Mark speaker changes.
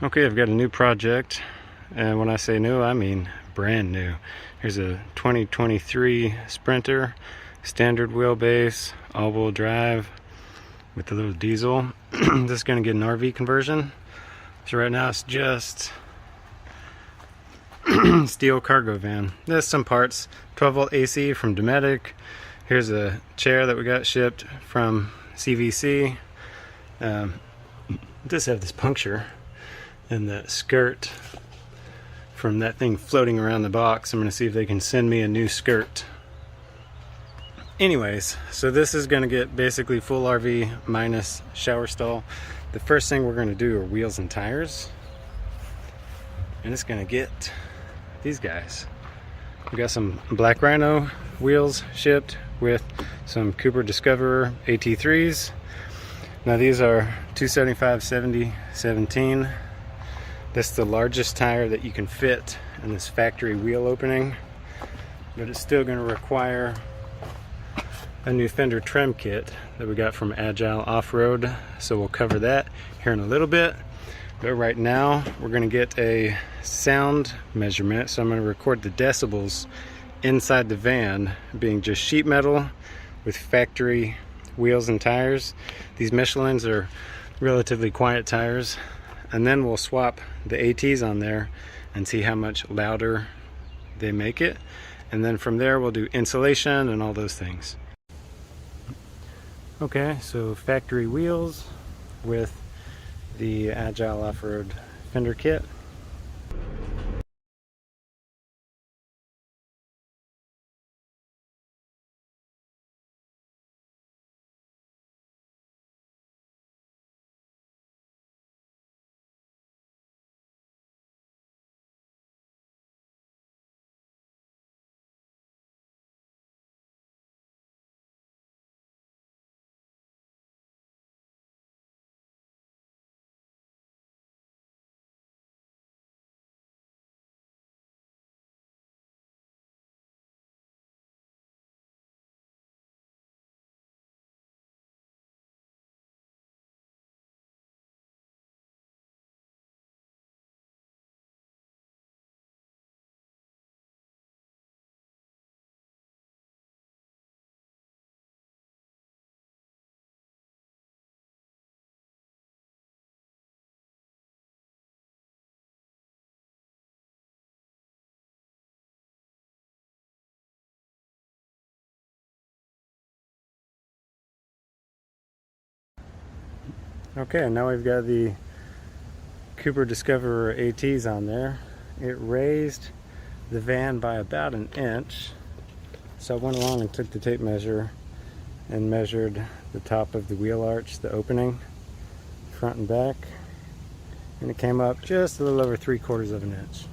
Speaker 1: Okay, I've got a new project, and when I say new, I mean brand new. Here's a 2023 Sprinter, standard wheelbase, all-wheel drive with a little diesel. This is going to get an RV conversion. So right now it's just steel cargo van. There's some parts, 12-volt AC from Dometic. Here's a chair that we got shipped from CVC. Just have this puncture and the skirt from that thing floating around the box. I'm going to see if they can send me a new skirt. Anyways, so this is going to get basically full RV minus shower stall. The first thing we're going to do are wheels and tires, and it's going to get these guys. We got some Black Rhino wheels shipped with some Cooper Discoverer AT3s. Now these are 275/70/17. That's the largest tire that you can fit in this factory wheel opening, but it's still going to require a new fender trim kit that we got from Agile Off-Road, so we'll cover that here in a little bit. But right now we're going to get a sound measurement, so I'm going to record the decibels inside the van, being just sheet metal with factory wheels and tires. These Michelins are relatively quiet tires, and then we'll swap the ATs on there and see how much louder they make it, and then from there we'll do insulation and all those things. Okay, so factory wheels with the Agile Off-Road fender kit. Okay, now we've got the Cooper Discoverer ATs on there. It raised the van by about 1 inch. So I went along and took the tape measure and measured the top of the wheel arch, the opening, front and back, and it came up just a little over 3/4 of an inch.